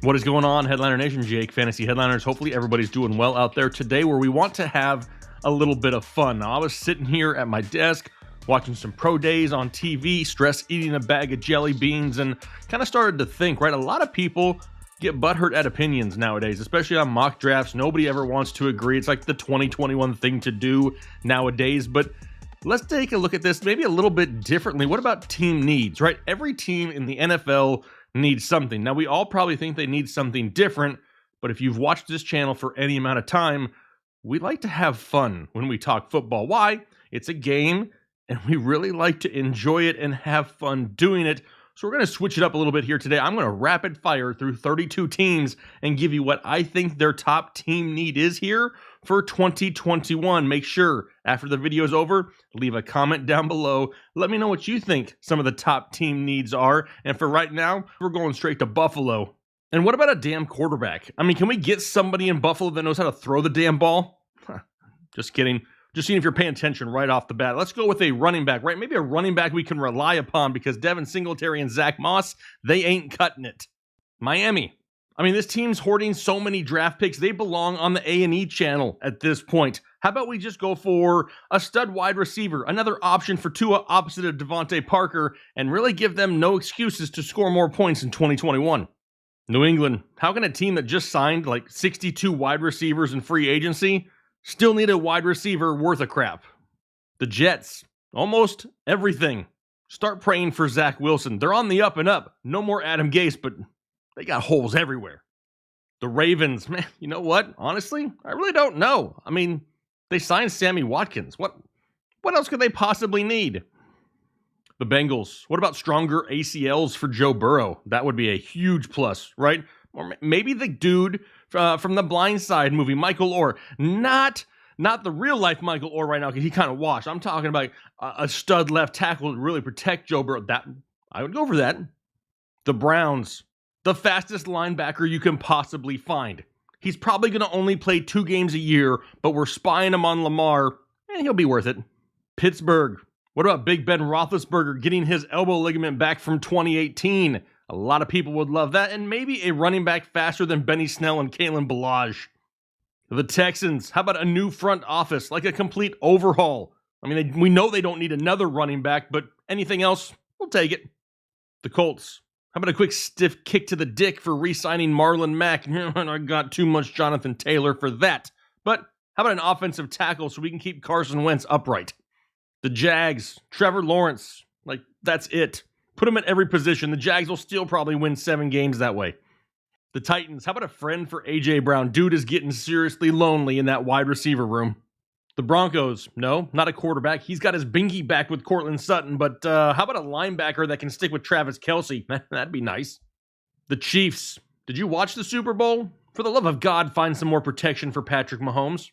What is going on, Headliner Nation? Jake, Fantasy Headliners. Hopefully everybody's doing well out there today, where we want to have a little bit of fun. Now, I was sitting here at my desk watching some pro days on TV, stress eating a bag of jelly beans, and kind of started to think, right? A lot of people get butthurt at opinions nowadays, especially on mock drafts. Nobody ever wants to agree. It's like the 2021 thing to do nowadays, but let's take a look at this maybe a little bit differently. What about team needs, right? Every team in the NFL needs something. Now, we all probably think they need something different, but if you've watched this channel for any amount of time, we like to have fun when we talk football. Why? It's a game, and we really like to enjoy it and have fun doing it. So we're going to switch it up a little bit here today. I'm going to rapid fire through 32 teams and give you what I think their top team need is here for 2021. Make sure after the video is over, leave a comment down below. Let me know what you think some of the top team needs are. And for right now, we're going straight to Buffalo. And what about a damn quarterback? I mean, can we get somebody in Buffalo that knows how to throw the damn ball? Just kidding. Just seeing if you're paying attention right off the bat. Let's go with a running back, right? Maybe a running back we can rely upon, because Devin Singletary and Zach Moss, they ain't cutting it. Miami. I mean, this team's hoarding so many draft picks. They belong on the A&E channel at this point. How about we just go for a stud wide receiver, another option for Tua opposite of Devontae Parker, and really give them no excuses to score more points in 2021. New England. How can a team that just signed like 62 wide receivers in free agency still need a wide receiver worth a crap? The Jets, almost everything. Start praying for Zach Wilson. They're on the up and up. No more Adam Gase, but they got holes everywhere. The Ravens, man, you know what? Honestly, I really don't know. I mean, they signed Sammy Watkins. What else could they possibly need? The Bengals, what about stronger ACLs for Joe Burrow? That would be a huge plus, right? Or maybe the dude from the Blind Side movie, Michael Orr. Not the real life Michael Orr right now, because he kind of washed. I'm talking about a stud left tackle to really protect Joe Burrow. That I would go for that. The Browns, the fastest linebacker you can possibly find. He's probably going to only play 2 games a year, but we're spying him on Lamar, and he'll be worth it. Pittsburgh, what about Big Ben Roethlisberger getting his elbow ligament back from 2018? A lot of people would love that, and maybe a running back faster than Benny Snell and Kalen Ballage. The Texans, how about a new front office, like a complete overhaul? I mean, we know they don't need another running back, but anything else, we'll take it. The Colts, how about a quick stiff kick to the dick for re-signing Marlon Mack? I got too much Jonathan Taylor for that. But how about an offensive tackle so we can keep Carson Wentz upright? The Jags, Trevor Lawrence, like that's it. Put him at every position. The Jags will still probably win 7 games that way. The Titans, how about a friend for A.J. Brown? Dude is getting seriously lonely in that wide receiver room. The Broncos, no, not a quarterback. He's got his binky back with Cortland Sutton, but how about a linebacker that can stick with Travis Kelce? That'd be nice. The Chiefs, did you watch the Super Bowl? For the love of God, find some more protection for Patrick Mahomes.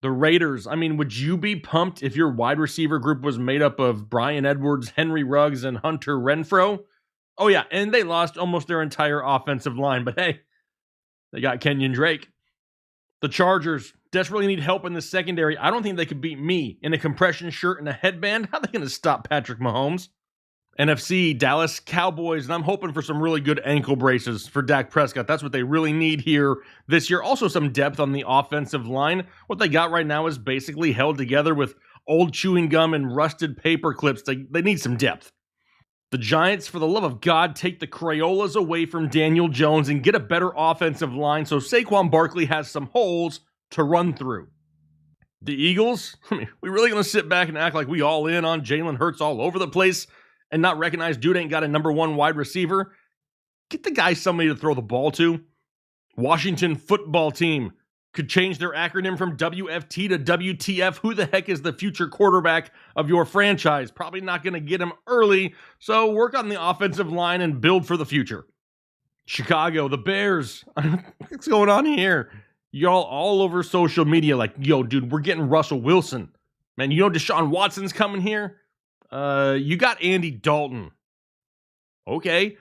The Raiders, I mean, would you be pumped if your wide receiver group was made up of Bryan Edwards, Henry Ruggs, and Hunter Renfrow? Oh yeah, and they lost almost their entire offensive line, but hey, they got Kenyon Drake. The Chargers desperately need help in the secondary. I don't think they could beat me in a compression shirt and a headband. How are they going to stop Patrick Mahomes? NFC, Dallas Cowboys, and I'm hoping for some really good ankle braces for Dak Prescott. That's what they really need here this year. Also some depth on the offensive line. What they got right now is basically held together with old chewing gum and rusted paper clips. They need some depth. The Giants, for the love of God, take the Crayolas away from Daniel Jones and get a better offensive line so Saquon Barkley has some holes to run through. The Eagles, I mean, we really going to sit back and act like we all in on Jalen Hurts all over the place and not recognize dude ain't got a number 1 wide receiver? Get the guy somebody to throw the ball to. Washington football team could change their acronym from WFT to WTF. Who the heck is the future quarterback of your franchise? Probably not going to get him early, so work on the offensive line and build for the future. Chicago, the Bears. What's going on here? Y'all all over social media like, yo, dude, we're getting Russell Wilson. Man, you know Deshaun Watson's coming here? You got Andy Dalton. Okay.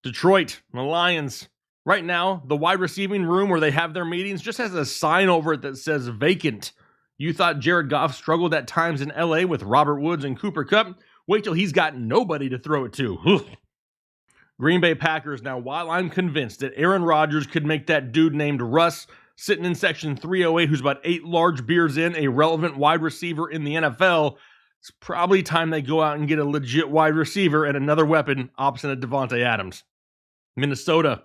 Detroit, the Lions. Right now, the wide receiving room where they have their meetings just has a sign over it that says vacant. You thought Jared Goff struggled at times in LA with Robert Woods and Cooper Kupp? Wait till he's got nobody to throw it to. Green Bay Packers. Now, while I'm convinced that Aaron Rodgers could make that dude named Russ sitting in section 308, who's about 8 large beers in, a relevant wide receiver in the NFL, it's probably time they go out and get a legit wide receiver and another weapon opposite of Devontae Adams. Minnesota,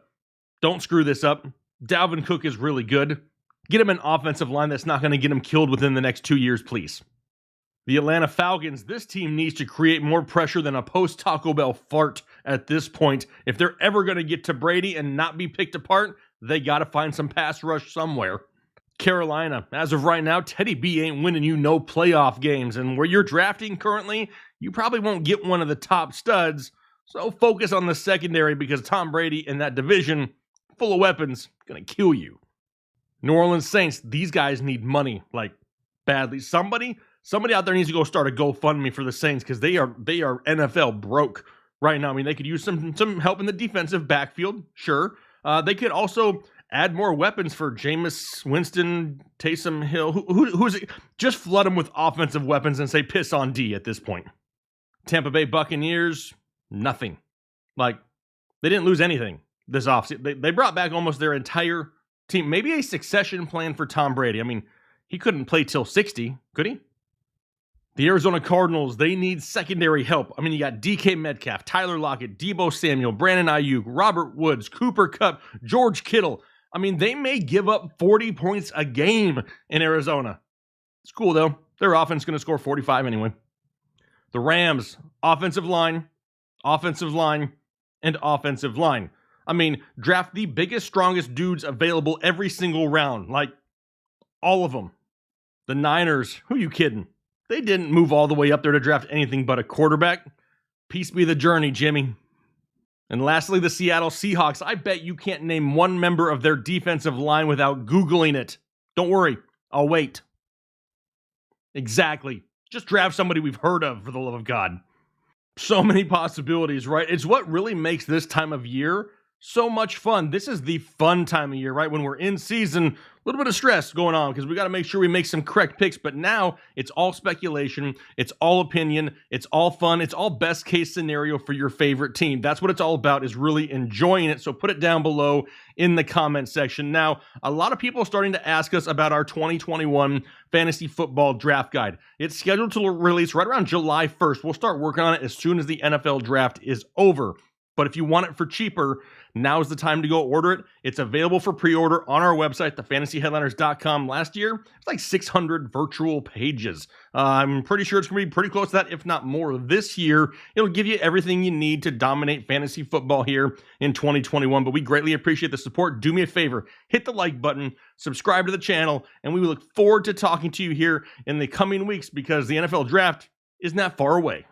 don't screw this up. Dalvin Cook is really good. Get him an offensive line that's not going to get him killed within the next 2 years, please. The Atlanta Falcons, this team needs to create more pressure than a post-Taco Bell fart at this point. If they're ever going to get to Brady and not be picked apart, they got to find some pass rush somewhere. Carolina, as of right now, Teddy B ain't winning you no playoff games. And where you're drafting currently, you probably won't get one of the top studs. So focus on the secondary because Tom Brady in that division, full of weapons, going to kill you. New Orleans Saints, these guys need money, like badly. Somebody out there needs to go start a GoFundMe for the Saints because they are NFL broke right now. I mean, they could use some help in the defensive backfield, sure. They could also add more weapons for Jameis Winston, Taysom Hill. Who's it? Just flood them with offensive weapons and say piss on D at this point. Tampa Bay Buccaneers, nothing. Like, they didn't lose anything this offseason. They brought back almost their entire team. Maybe a succession plan for Tom Brady. I mean, he couldn't play till 60, could he? The Arizona Cardinals, they need secondary help. I mean, you got DK Metcalf, Tyler Lockett, Deebo Samuel, Brandon Ayuk, Robert Woods, Cooper Kupp, George Kittle. I mean, they may give up 40 points a game in Arizona. It's cool, though. Their offense is going to score 45 anyway. The Rams, offensive line, and offensive line. I mean, draft the biggest, strongest dudes available every single round. Like, all of them. The Niners, who are you kidding? They didn't move all the way up there to draft anything but a quarterback. Peace be the journey, Jimmy. And lastly, the Seattle Seahawks. I bet you can't name one member of their defensive line without Googling it. Don't worry, I'll wait. Exactly. Just draft somebody we've heard of, for the love of God. So many possibilities, right? It's what really makes this time of year so much fun. This is the fun time of year, right? When we're in season, a little bit of stress going on because we got to make sure we make some correct picks. But now it's all speculation. It's all opinion. It's all fun. It's all best case scenario for your favorite team. That's what it's all about, is really enjoying it. So put it down below in the comment section. Now, a lot of people are starting to ask us about our 2021 fantasy football draft guide. It's scheduled to release right around July 1st. We'll start working on it as soon as the NFL draft is over. But if you want it for cheaper, now is the time to go order it. It's available for pre-order on our website, thefantasyheadliners.com. Last year, it's like 600 virtual pages. I'm pretty sure it's going to be pretty close to that, if not more. This year, it'll give you everything you need to dominate fantasy football here in 2021. But we greatly appreciate the support. Do me a favor, hit the like button, subscribe to the channel, and we look forward to talking to you here in the coming weeks because the NFL draft isn't that far away.